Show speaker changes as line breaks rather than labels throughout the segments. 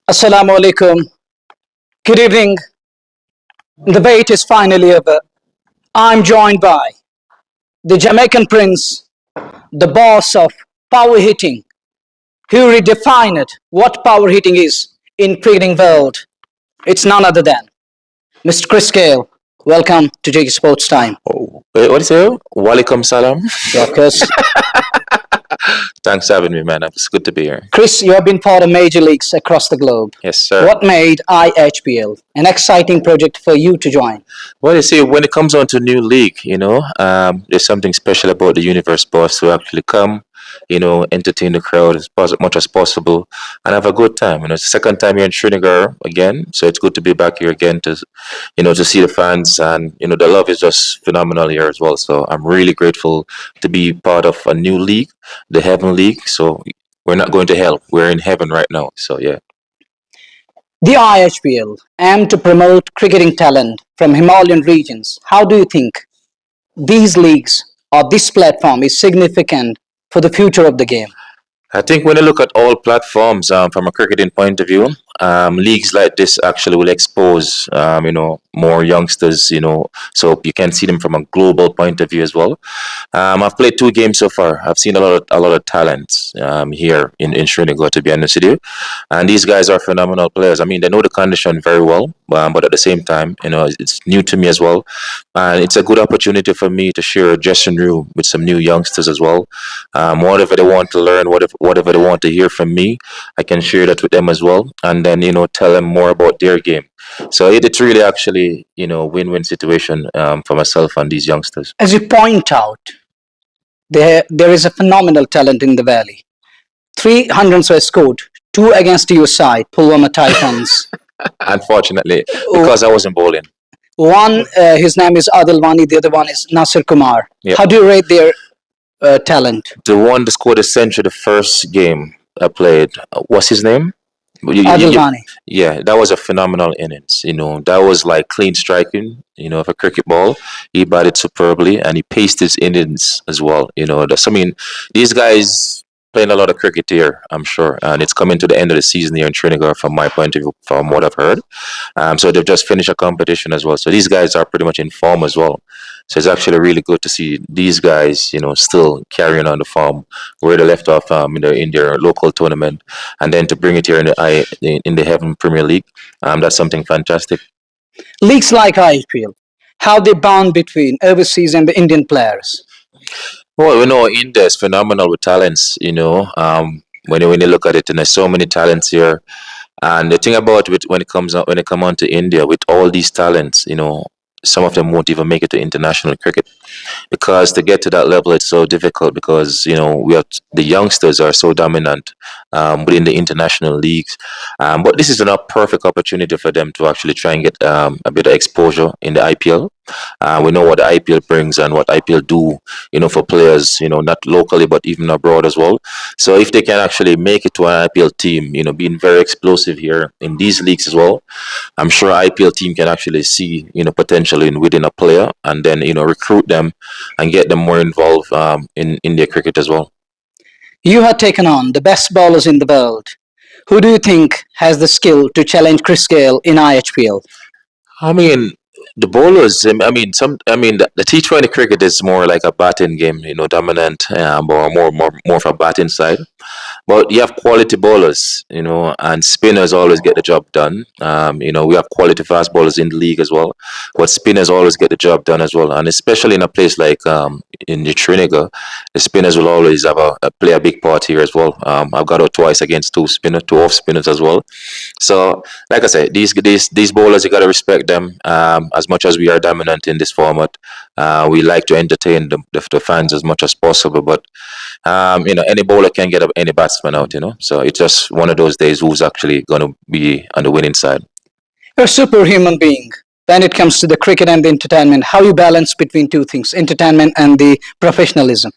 Assalamu alaikum. Good evening. The wait is finally over. I'm joined by the Jamaican prince, the boss of power hitting, who redefined what power hitting is in cricketing world. It's none other than Mr. Chris Gayle. Welcome to JK Sports Time.
Oh, what is it? Walaikum salam.
Yeah, Chris.
Thanks for having me, man. It's good to be here.
Chris, you have been part of major leagues across the globe.
Yes, sir.
What made IHPL an exciting project for you to join?
Well, you see, when it comes on to new league, there's something special about the universe boss to actually come, entertain the crowd as much as possible and have a good time. It's the second time here in Srinagar again, so it's good to be back here again to see the fans, and the love is just phenomenal here as well. So I'm really grateful to be part of a new league, the Heaven League. So we're not going to hell; we're in heaven right now. So yeah.
The IHPL aimed to promote cricketing talent from Himalayan regions. How do you think these leagues or this platform is significant for the future of the game?
I think when you look at all platforms from a cricketing point of view, leagues like this actually will expose, more youngsters, so you can see them from a global point of view as well. I've played two games so far. I've seen a lot of talents here in Srinagar, to be honest with you, and these guys are phenomenal players. I mean, they know the condition very well, but at the same time, it's new to me as well, and it's a good opportunity for me to share a dressing room with some new youngsters as well. Whatever they want to learn, whatever they want to hear from me, I can share that with them as well, and then tell them more about their game. So it's really actually win-win situation for myself and these youngsters.
As you point out, there is a phenomenal talent in the valley. 300 were scored, two against your side, Pulwama Titans.
Unfortunately, because I wasn't bowling.
One, his name is Adil Wani, the other one is Nasir Kumar.
Yep.
How do you rate their talent?
The one that scored a century the first game I played, what's his name?
Adil Wani.
Yeah, that was a phenomenal innings. That was like clean striking, of a cricket ball. He batted superbly and he paced his innings as well. I mean, these guys playing a lot of cricket here, I'm sure, and it's coming to the end of the season here in Trinidad from my point of view, from what I've heard. So they've just finished a competition as well. So these guys are pretty much in form as well. So it's actually really good to see these guys, still carrying on the form where they left off in their local tournament, and then to bring it here in the Heaven Premier League, that's something fantastic.
Leagues like IPL, how they bond between overseas and the Indian players.
Well, India is phenomenal with talents. When you look at it, and there's so many talents here. And the thing about it when it come on to India with all these talents, some of them won't even make it to international cricket because to get to that level it's so difficult because we have the youngsters are so dominant within the international leagues, but this is a perfect opportunity for them to actually try and get a bit of exposure in the IPL. We know what the IPL brings and what IPL do, for players, not locally but even abroad as well. So if they can actually make it to an IPL team, being very explosive here in these leagues as well, I'm sure IPL team can actually see potential in within a player and then recruit them and get them more involved in their cricket as well.
You have taken on the best bowlers in the world. Who do you think has the skill to challenge Chris Gayle in IHPL?
I mean, the bowlers. The T20 cricket is more like a batting game, dominant, or more for batting side. But you have quality bowlers, and spinners always get the job done. We have quality fast bowlers in the league as well, but spinners always get the job done as well. And especially in a place like in the Trinidad, the spinners will always have play a big part here as well. I've got out twice against two off spinners as well. So, like I said, these bowlers you got to respect them. As much as we are dominant in this format, we like to entertain the fans as much as possible. But any bowler can get any batsman out. So it's just one of those days who's actually going to be on the winning side.
You're a superhuman being. When it comes to the cricket and the entertainment, how you balance between two things, entertainment and the professionalism?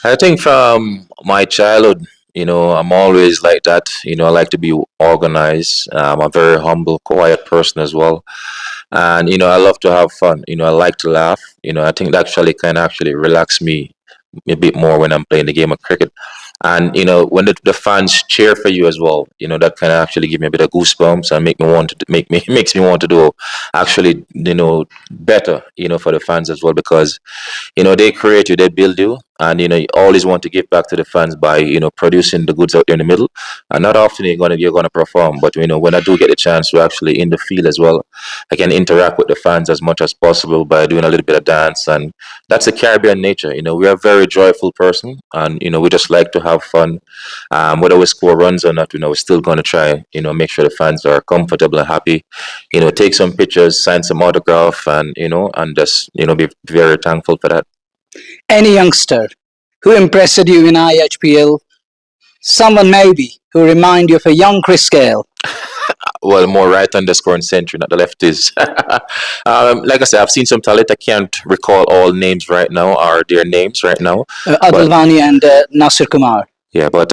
I think from my childhood, I'm always like that. I like to be organized. I'm a very humble, quiet person as well. And, I love to have fun. I like to laugh. I think that actually can actually relax me a bit more when I'm playing the game of cricket. And when the fans cheer for you as well, that kind of actually give me a bit of goosebumps and makes me want to do actually better for the fans as well, because they create you, they build you, and you always want to give back to the fans by producing the goods out there in the middle. And not often you're gonna perform, but when I do get the chance to actually in the field as well, I can interact with the fans as much as possible by doing a little bit of dance. And that's the Caribbean nature. We are a very joyful person, and we just like to have fun. Whether we score runs or not, we're still going to try, make sure the fans are comfortable and happy. Take some pictures, sign some autograph, and and just be very thankful for that.
Any youngster who impressed you in IHPL? Someone maybe who remind you of a young Chris Gayle?
Well, more right underscore and century, not the lefties. Like I said, I've seen some talent. I can't recall all names right now or their names right now.
Adilwani and Nasir Kumar.
Yeah, but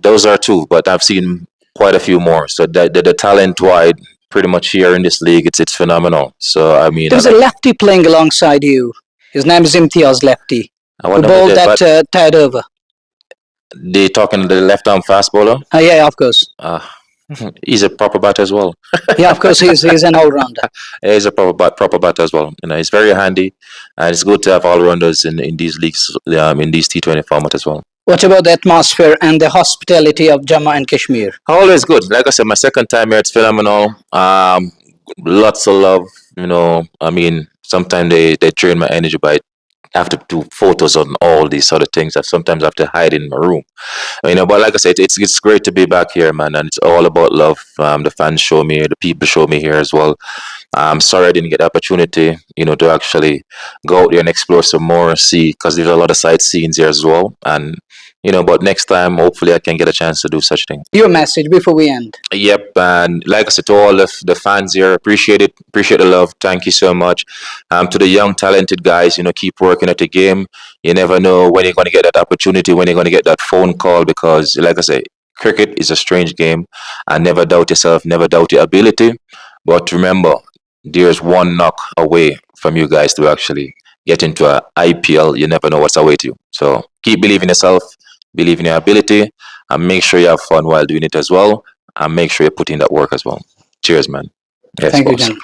those are two. But I've seen quite a few more. So the talent wide, pretty much here in this league, it's phenomenal. So I mean,
there's a lefty playing alongside you. His name is Imtiaz Lefty, who bowled that tied over.
They talking the left arm fast bowler?
Yeah, of course.
He's a proper bat as well.
Yeah, of course, he's an all-rounder.
He's a proper bat as well. He's very handy, and it's good to have all-rounders in these leagues, in these T20 format as well.
What about the atmosphere and the hospitality of Jammu and Kashmir?
Always good. Like I said, my second time here, it's phenomenal. Lots of love. I mean, sometimes they drain my energy by I have to do photos on all these sort of things. I sometimes have to hide in my room. But like I said, it's great to be back here, man, and it's all about love. The fans show me, the people show me here as well. I'm sorry I didn't get the opportunity, to actually go out there and explore some more, see, because there's a lot of sightseeing here as well. And but next time, hopefully, I can get a chance to do such thing.
Your message before we end.
Yep, and like I said, to all of the fans here, appreciate it, appreciate the love. Thank you so much. To the young, talented guys, keep working at the game. You never know when you're going to get that opportunity, when you're going to get that phone call, because, like I say, cricket is a strange game, and never doubt yourself, never doubt your ability. But remember, there's one knock away from you guys to actually get into a IPL. You never know what's awaiting you. So keep believing yourself, believe in your ability, and make sure you have fun while doing it as well, and make sure you put in that work as well. Cheers, man.
Yes, thank you, John.